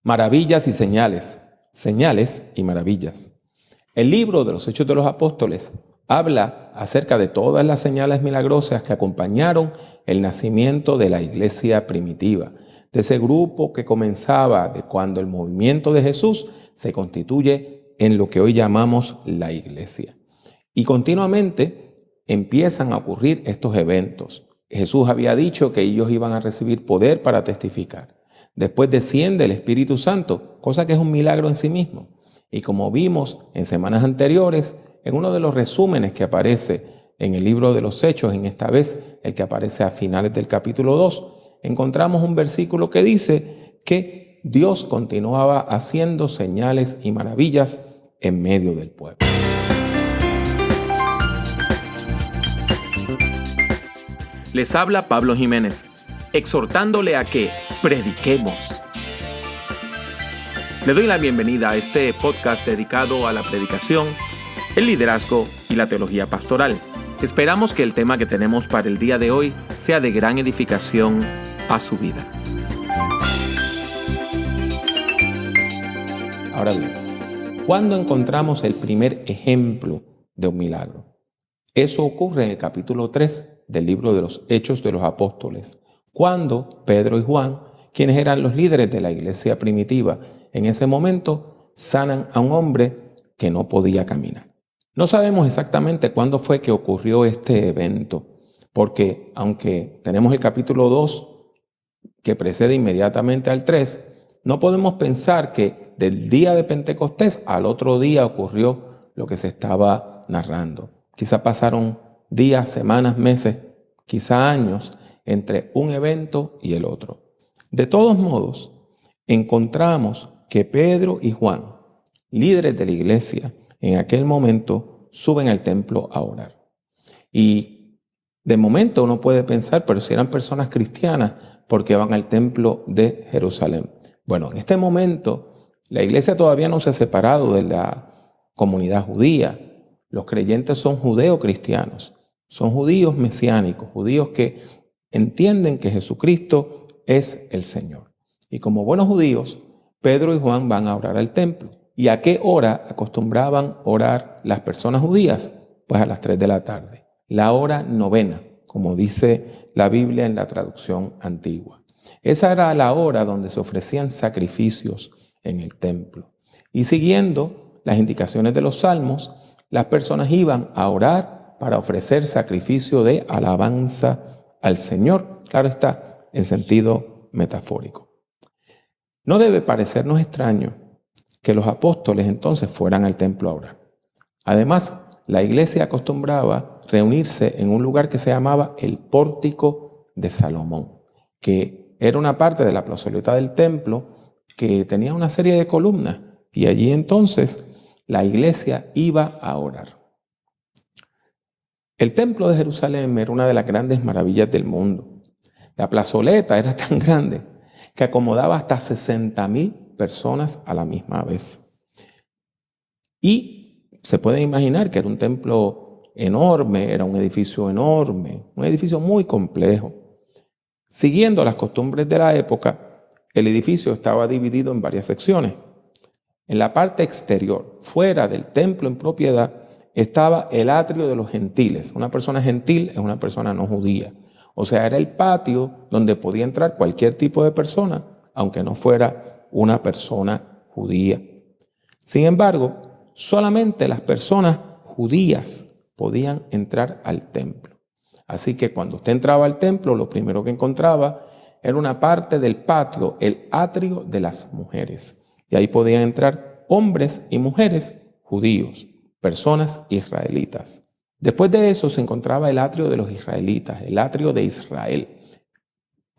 Maravillas y señales, señales y maravillas. El libro de los Hechos de los Apóstoles habla acerca de todas las señales milagrosas que acompañaron el nacimiento de la iglesia primitiva, de ese grupo que comenzaba de cuando el movimiento de Jesús se constituye en lo que hoy llamamos la iglesia. Y continuamente empiezan a ocurrir estos eventos. Jesús había dicho que ellos iban a recibir poder para testificar. Después desciende el Espíritu Santo, cosa que es un milagro en sí mismo. Y como vimos en semanas anteriores, en uno de los resúmenes que aparece en el libro de los Hechos, en esta vez el que aparece a finales del capítulo 2, encontramos un versículo que dice que Dios continuaba haciendo señales y maravillas en medio del pueblo. Les habla Pablo Jiménez, exhortándole a que prediquemos. Le doy la bienvenida a este podcast dedicado a la predicación, el liderazgo y la teología pastoral. Esperamos que el tema que tenemos para el día de hoy sea de gran edificación a su vida. Ahora bien, ¿cuándo encontramos el primer ejemplo de un milagro? Eso ocurre en el capítulo 3 del libro de los Hechos de los Apóstoles, cuando Pedro y Juan, quienes eran los líderes de la iglesia primitiva, en ese momento sanan a un hombre que no podía caminar. No sabemos exactamente cuándo fue que ocurrió este evento, porque aunque tenemos el capítulo 2 que precede inmediatamente al 3, no podemos pensar que del día de Pentecostés al otro día ocurrió lo que se estaba narrando. Quizá pasaron días, semanas, meses, quizá años entre un evento y el otro. De todos modos, encontramos que Pedro y Juan, líderes de la iglesia, en aquel momento suben al templo a orar. Y de momento uno puede pensar, pero si eran personas cristianas, ¿por qué van al templo de Jerusalén? Bueno, en este momento la iglesia todavía no se ha separado de la comunidad judía. Los creyentes son judeo-cristianos, son judíos mesiánicos, judíos que entienden que Jesucristo es el Señor. Y como buenos judíos, Pedro y Juan van a orar al templo. ¿Y a qué hora acostumbraban orar las personas judías? Pues a las 3 de la tarde, la hora novena, como dice la Biblia en la traducción antigua. Esa era la hora donde se ofrecían sacrificios en el templo. Y siguiendo las indicaciones de los salmos, las personas iban a orar para ofrecer sacrificio de alabanza al Señor. Claro está, en sentido metafórico. No debe parecernos extraño que los apóstoles entonces fueran al templo a orar. Además, la iglesia acostumbraba reunirse en un lugar que se llamaba el Pórtico de Salomón, que era una parte de la plazoleta del templo que tenía una serie de columnas, y allí entonces la iglesia iba a orar. El templo de Jerusalén era una de las grandes maravillas del mundo. La plazoleta era tan grande que acomodaba hasta 60,000 personas a la misma vez. Y se puede imaginar que era un templo enorme, era un edificio enorme, un edificio muy complejo. Siguiendo las costumbres de la época, el edificio estaba dividido en varias secciones. En la parte exterior, fuera del templo en propiedad, estaba el atrio de los gentiles. Una persona gentil es una persona no judía. O sea, era el patio donde podía entrar cualquier tipo de persona, aunque no fuera una persona judía. Sin embargo, solamente las personas judías podían entrar al templo. Así que cuando usted entraba al templo, lo primero que encontraba era una parte del patio, el atrio de las mujeres. Y ahí podían entrar hombres y mujeres judíos, personas israelitas. Después de eso se encontraba el atrio de los israelitas, el atrio de Israel,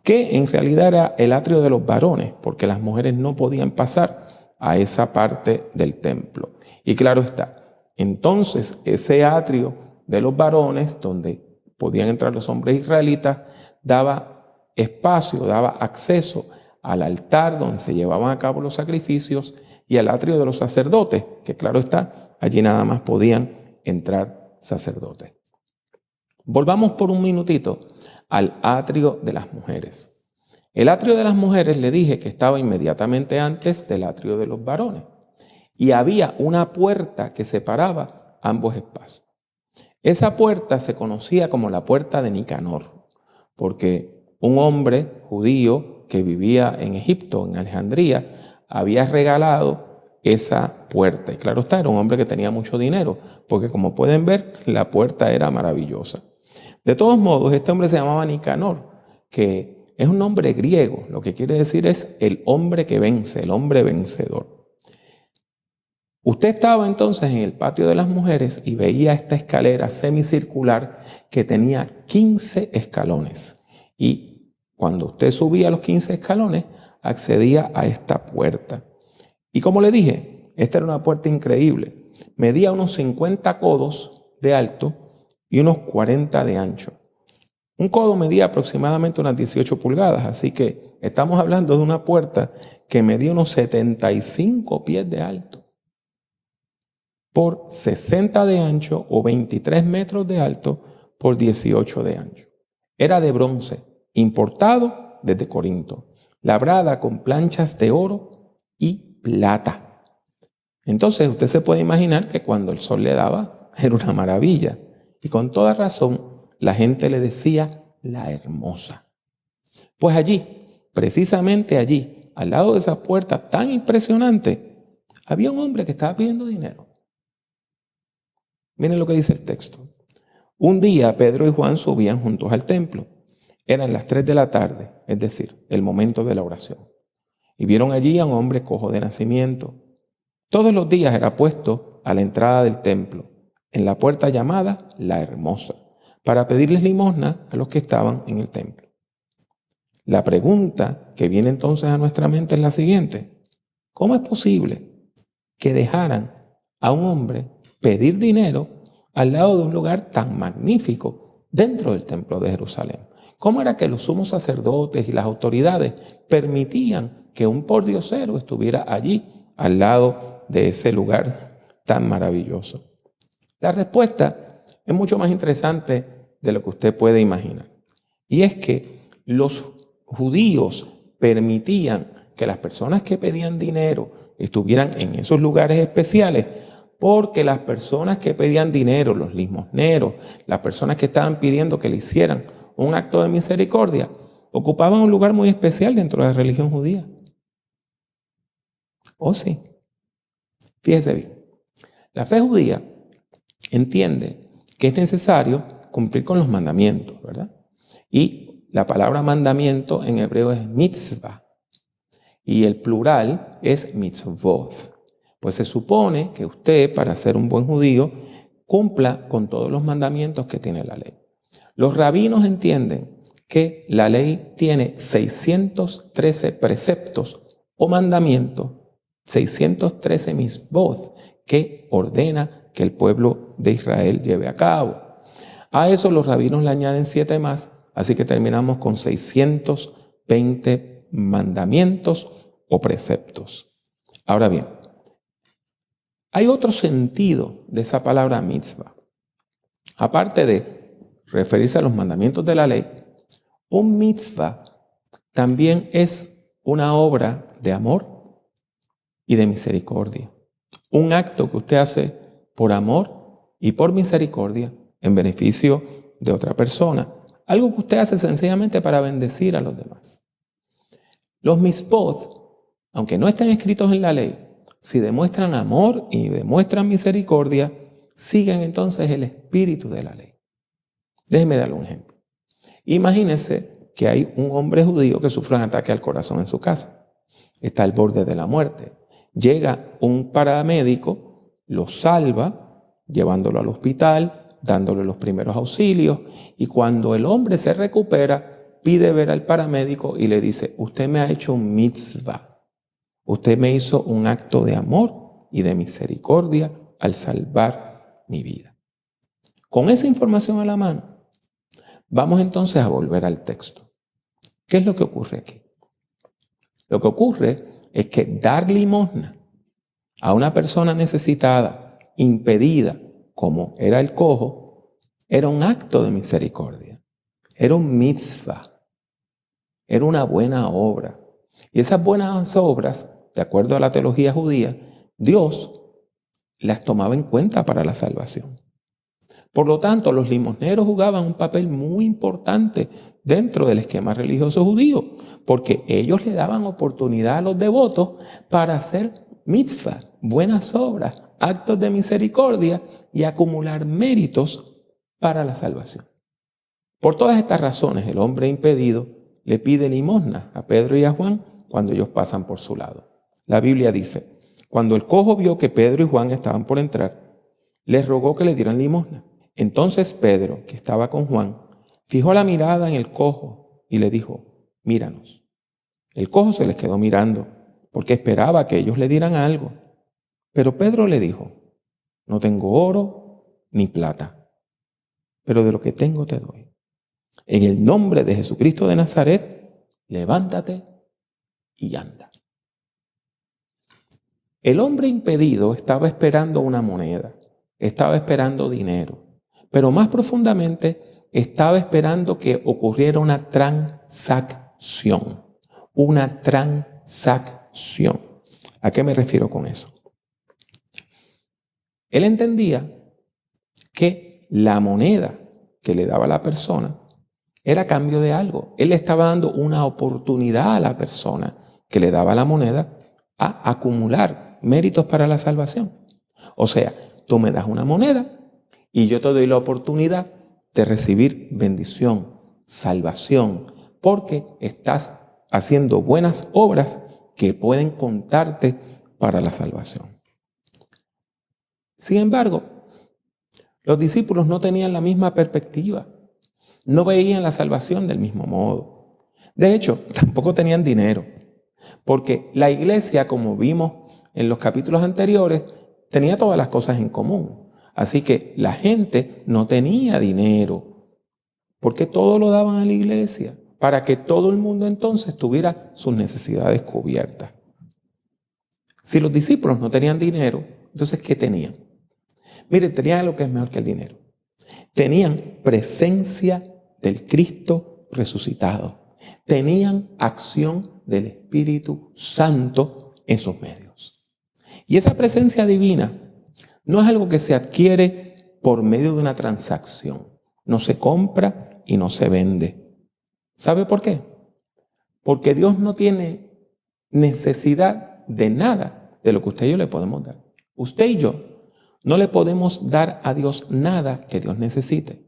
que en realidad era el atrio de los varones, porque las mujeres no podían pasar a esa parte del templo. Y claro está, entonces ese atrio de los varones, donde podían entrar los hombres israelitas, daba espacio, daba acceso al altar donde se llevaban a cabo los sacrificios y al atrio de los sacerdotes, que claro está, allí nada más podían entrar sacerdotes. Volvamos por un minutito al atrio de las mujeres. El atrio de las mujeres le dije que estaba inmediatamente antes del atrio de los varones y había una puerta que separaba ambos espacios. Esa puerta se conocía como la puerta de Nicanor, porque un hombre judío que vivía en Egipto, en Alejandría, había regalado esa puerta. Y claro está, era un hombre que tenía mucho dinero, porque como pueden ver, la puerta era maravillosa. De todos modos, este hombre se llamaba Nicanor, que es un nombre griego, lo que quiere decir es el hombre que vence, el hombre vencedor. Usted estaba entonces en el patio de las mujeres y veía esta escalera semicircular que tenía 15 escalones. Y cuando usted subía los 15 escalones, accedía a esta puerta. Y como le dije, esta era una puerta increíble. Medía unos 50 codos de alto y unos 40 de ancho. Un codo medía aproximadamente unas 18 pulgadas, así que estamos hablando de una puerta que medía unos 75 pies de alto por 60 de ancho o 23 metros de alto por 18 de ancho. Era de bronce, importado desde Corinto, labrada con planchas de oro y plata. Entonces usted se puede imaginar que cuando el sol le daba era una maravilla. Y con toda razón la gente le decía la hermosa. Pues allí, precisamente allí, al lado de esa puerta tan impresionante, había un hombre que estaba pidiendo dinero. Miren lo que dice el texto. Un día Pedro y Juan subían juntos al templo. Eran las 3 de la tarde, es decir, el momento de la oración. Y vieron allí a un hombre cojo de nacimiento. Todos los días era puesto a la entrada del templo, en la puerta llamada La Hermosa, para pedirles limosna a los que estaban en el templo. La pregunta que viene entonces a nuestra mente es la siguiente. ¿Cómo es posible que dejaran a un hombre pedir dinero al lado de un lugar tan magnífico dentro del templo de Jerusalén? ¿Cómo era que los sumos sacerdotes y las autoridades permitían que un pordiosero estuviera allí al lado de ese lugar tan maravilloso? La respuesta es mucho más interesante de lo que usted puede imaginar. Y es que los judíos permitían que las personas que pedían dinero estuvieran en esos lugares especiales porque las personas que pedían dinero, los limosneros, las personas que estaban pidiendo que le hicieran un acto de misericordia, ocupaban un lugar muy especial dentro de la religión judía. ¿Oh sí? Fíjese bien. La fe judía entiende que es necesario cumplir con los mandamientos, ¿verdad? Y la palabra mandamiento en hebreo es mitzvah y el plural es mitzvot. Pues se supone que usted, para ser un buen judío, cumpla con todos los mandamientos que tiene la ley. Los rabinos entienden que la ley tiene 613 preceptos o mandamientos, 613 mitzvot que ordena que el pueblo de Israel lleve a cabo. A eso los rabinos le añaden 7 más, así que terminamos con 620 mandamientos o preceptos. Ahora bien, hay otro sentido de esa palabra mitzvah. Aparte de referirse a los mandamientos de la ley, un mitzvah también es una obra de amor y de misericordia. Un acto que usted hace por amor y por misericordia en beneficio de otra persona. Algo que usted hace sencillamente para bendecir a los demás. Los mitzvot, aunque no estén escritos en la ley, si demuestran amor y demuestran misericordia, siguen entonces el espíritu de la ley. Déjeme darle un ejemplo. Imagínese que hay un hombre judío que sufre un ataque al corazón en su casa. Está al borde de la muerte. Llega un paramédico, lo salva, llevándolo al hospital, dándole los primeros auxilios, y cuando el hombre se recupera, pide ver al paramédico y le dice, usted me ha hecho un mitzvah. Usted me hizo un acto de amor y de misericordia al salvar mi vida. Con esa información a la mano, vamos entonces a volver al texto. ¿Qué es lo que ocurre aquí? Lo que ocurre es que dar limosna a una persona necesitada, impedida, como era el cojo, era un acto de misericordia. Era un mitzvah. era una buena obra. Y esas buenas obras, de acuerdo a la teología judía, Dios las tomaba en cuenta para la salvación. Por lo tanto, los limosneros jugaban un papel muy importante dentro del esquema religioso judío, porque ellos le daban oportunidad a los devotos para hacer mitzvah, buenas obras, actos de misericordia y acumular méritos para la salvación. Por todas estas razones, el hombre impedido le pide limosna a Pedro y a Juan cuando ellos pasan por su lado. La Biblia dice, cuando el cojo vio que Pedro y Juan estaban por entrar, les rogó que le dieran limosna. Entonces Pedro, que estaba con Juan, fijó la mirada en el cojo y le dijo, míranos. El cojo se les quedó mirando porque esperaba que ellos le dieran algo. Pero Pedro le dijo, no tengo oro ni plata, pero de lo que tengo te doy. En el nombre de Jesucristo de Nazaret, levántate y anda. El hombre impedido estaba esperando una moneda, estaba esperando dinero, pero más profundamente estaba esperando que ocurriera una transacción. Una transacción. ¿A qué me refiero con eso? Él entendía que la moneda que le daba la persona era a cambio de algo. Él le estaba dando una oportunidad a la persona que le daba la moneda a acumular méritos para la salvación. O sea, tú me das una moneda y yo te doy la oportunidad de recibir bendición, salvación, porque estás haciendo buenas obras que pueden contarte para la salvación. Sin embargo, los discípulos no tenían la misma perspectiva. No veían la salvación del mismo modo. De hecho, tampoco tenían dinero, porque la iglesia, como vimos en los capítulos anteriores, tenía todas las cosas en común. Así que la gente no tenía dinero, porque todo lo daban a la iglesia, para que todo el mundo entonces tuviera sus necesidades cubiertas. Si los discípulos no tenían dinero, entonces ¿qué tenían? Miren, tenían algo que es mejor que el dinero. Tenían presencia del Cristo resucitado. Tenían acción del Espíritu Santo en sus medios. Y esa presencia divina no es algo que se adquiere por medio de una transacción. No se compra y no se vende. ¿Sabe por qué? Porque Dios no tiene necesidad de nada de lo que usted y yo le podemos dar. Usted y yo no le podemos dar a Dios nada que Dios necesite.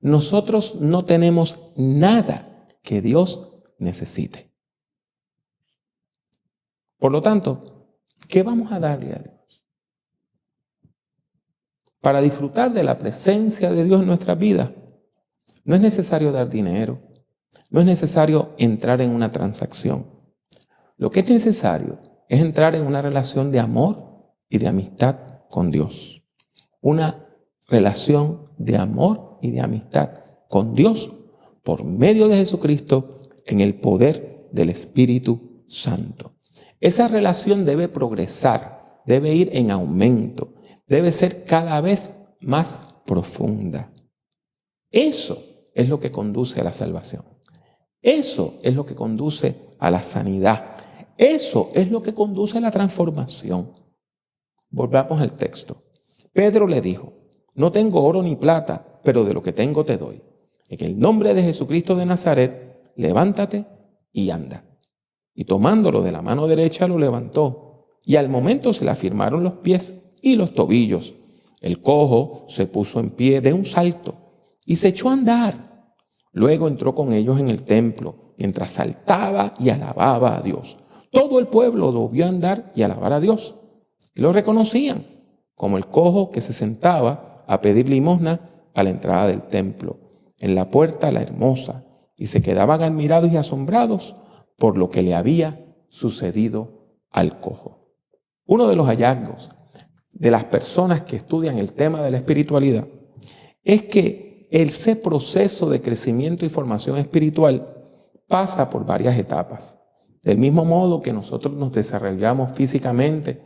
Nosotros no tenemos nada que Dios necesite. Por lo tanto, ¿qué vamos a darle a Dios? Para disfrutar de la presencia de Dios en nuestras vidas, no es necesario dar dinero, no es necesario entrar en una transacción. Lo que es necesario es entrar en una relación de amor y de amistad con Dios. Una relación de amor y de amistad con Dios por medio de Jesucristo en el poder del Espíritu Santo. Esa relación debe progresar, debe ir en aumento, debe ser cada vez más profunda. Eso es lo que conduce a la salvación. Eso es lo que conduce a la sanidad. Eso es lo que conduce a la transformación. Volvamos al texto. Pedro le dijo, no tengo oro ni plata, pero de lo que tengo te doy. En el nombre de Jesucristo de Nazaret, levántate y anda. Y tomándolo de la mano derecha lo levantó, y al momento se le afirmaron los pies y los tobillos. El cojo se puso en pie de un salto y se echó a andar. Luego entró con ellos en el templo, mientras saltaba y alababa a Dios. Todo el pueblo lo vio andar y alabar a Dios. Y lo reconocían como el cojo que se sentaba a pedir limosna a la entrada del templo, en la puerta la hermosa, y se quedaban admirados y asombrados por lo que le había sucedido al cojo. Uno de los hallazgos de las personas que estudian el tema de la espiritualidad es que ese proceso de crecimiento y formación espiritual pasa por varias etapas. Del mismo modo que nosotros nos desarrollamos físicamente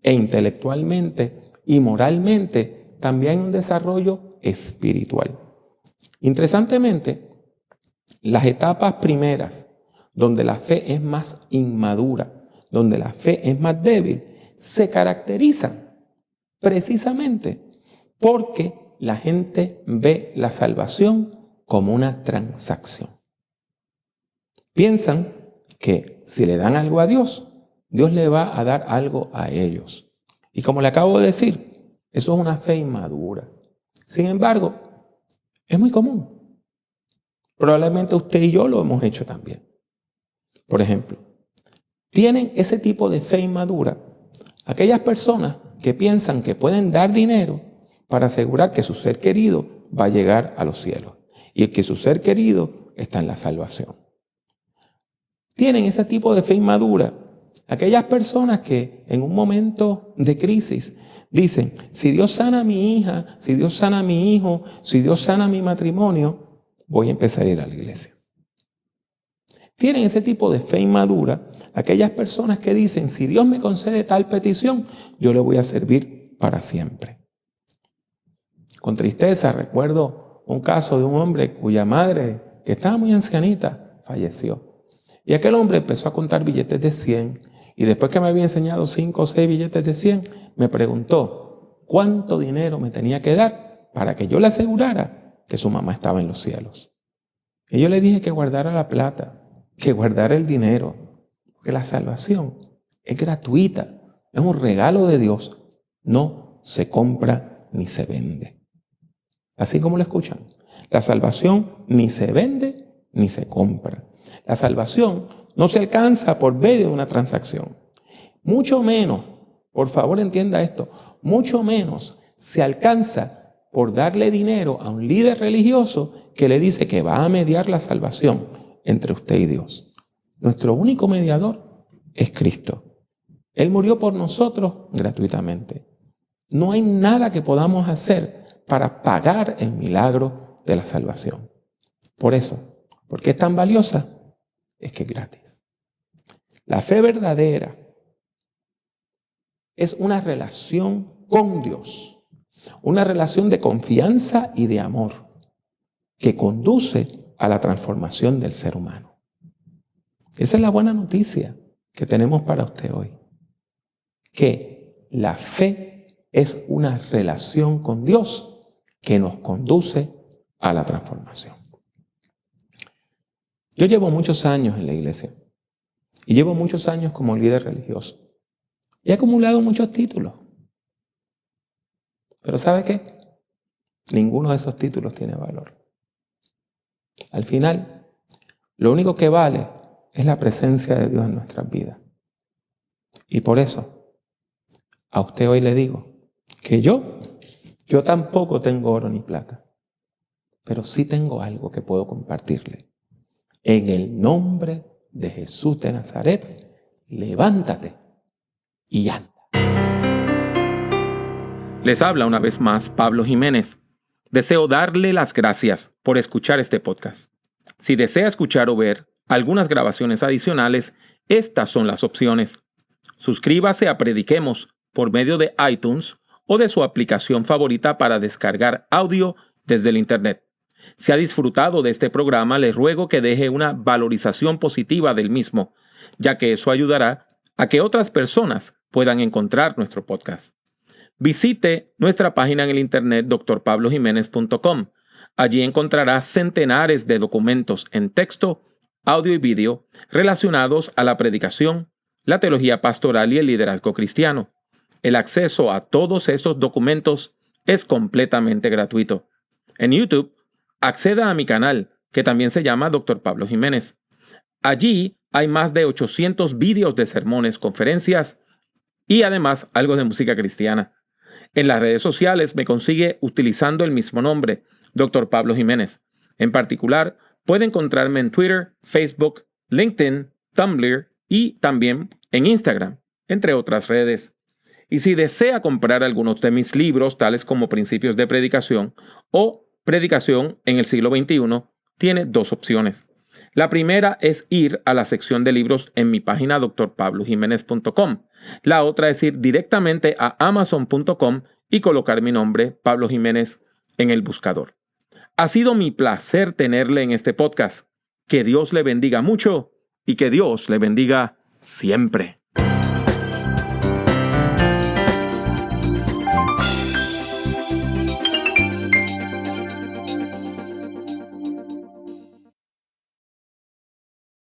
e intelectualmente y moralmente, también hay un desarrollo espiritual. Interesantemente, las etapas primeras donde la fe es más inmadura, donde la fe es más débil, se caracterizan precisamente porque la gente ve la salvación como una transacción. Piensan que si le dan algo a Dios, Dios le va a dar algo a ellos. Y como le acabo de decir, eso es una fe inmadura. Sin embargo, es muy común. Probablemente usted y yo lo hemos hecho también. Por ejemplo, tienen ese tipo de fe inmadura aquellas personas que piensan que pueden dar dinero para asegurar que su ser querido va a llegar a los cielos y que su ser querido está en la salvación. Tienen ese tipo de fe inmadura aquellas personas que en un momento de crisis dicen, si Dios sana a mi hija, si Dios sana a mi hijo, si Dios sana a mi matrimonio, voy a empezar a ir a la iglesia. Tienen ese tipo de fe inmadura aquellas personas que dicen, si Dios me concede tal petición, yo le voy a servir para siempre. Con tristeza recuerdo un caso de un hombre cuya madre, que estaba muy ancianita, falleció. Y aquel hombre empezó a contar billetes de 100 y después que me había enseñado 5 o 6 billetes de 100, me preguntó cuánto dinero me tenía que dar para que yo le asegurara que su mamá estaba en los cielos. Y yo le dije que guardara la plata, que guardara el dinero, porque la salvación es gratuita, es un regalo de Dios, no se compra ni se vende. Así como lo escuchan, la salvación ni se vende ni se compra. La salvación no se alcanza por medio de una transacción. Mucho menos, por favor entienda esto, mucho menos se alcanza por darle dinero a un líder religioso que le dice que va a mediar la salvación entre usted y Dios. Nuestro único mediador es Cristo. Él murió por nosotros gratuitamente. No hay nada que podamos hacer para pagar el milagro de la salvación. Por eso, ¿por qué es tan valiosa? Es que es gratis. La fe verdadera es una relación con Dios, una relación de confianza y de amor que conduce a la transformación del ser humano. Esa es la buena noticia que tenemos para usted hoy, que la fe es una relación con Dios que nos conduce a la transformación. Yo llevo muchos años en la iglesia y llevo muchos años como líder religioso. Y he acumulado muchos títulos. Pero ¿sabe qué? Ninguno de esos títulos tiene valor. Al final, lo único que vale es la presencia de Dios en nuestras vidas. Y por eso, a usted hoy le digo que yo tampoco tengo oro ni plata, pero sí tengo algo que puedo compartirle. En el nombre de Jesús de Nazaret, levántate y anda. Les habla una vez más Pablo Jiménez. Deseo darle las gracias por escuchar este podcast. Si desea escuchar o ver algunas grabaciones adicionales, estas son las opciones. Suscríbase a Prediquemos por medio de iTunes o de su aplicación favorita para descargar audio desde el Internet. Si ha disfrutado de este programa, le ruego que deje una valorización positiva del mismo, ya que eso ayudará a que otras personas puedan encontrar nuestro podcast. Visite nuestra página en el Internet drpablojimenez.com. Allí encontrará centenares de documentos en texto, audio y vídeo relacionados a la predicación, la teología pastoral y el liderazgo cristiano. El acceso a todos estos documentos es completamente gratuito. En YouTube, acceda a mi canal, que también se llama Dr. Pablo Jiménez. Allí hay más de 800 vídeos de sermones, conferencias y además algo de música cristiana. En las redes sociales me consigue utilizando el mismo nombre, Dr. Pablo Jiménez. En particular, puede encontrarme en Twitter, Facebook, LinkedIn, Tumblr y también en Instagram, entre otras redes. Y si desea comprar algunos de mis libros, tales como Principios de Predicación o Predicación en el siglo XXI, tiene dos opciones. La primera es ir a la sección de libros en mi página drpablojimenez.com. La otra es ir directamente a amazon.com y colocar mi nombre, Pablo Jiménez, en el buscador. Ha sido mi placer tenerle en este podcast. Que Dios le bendiga mucho y que Dios le bendiga siempre.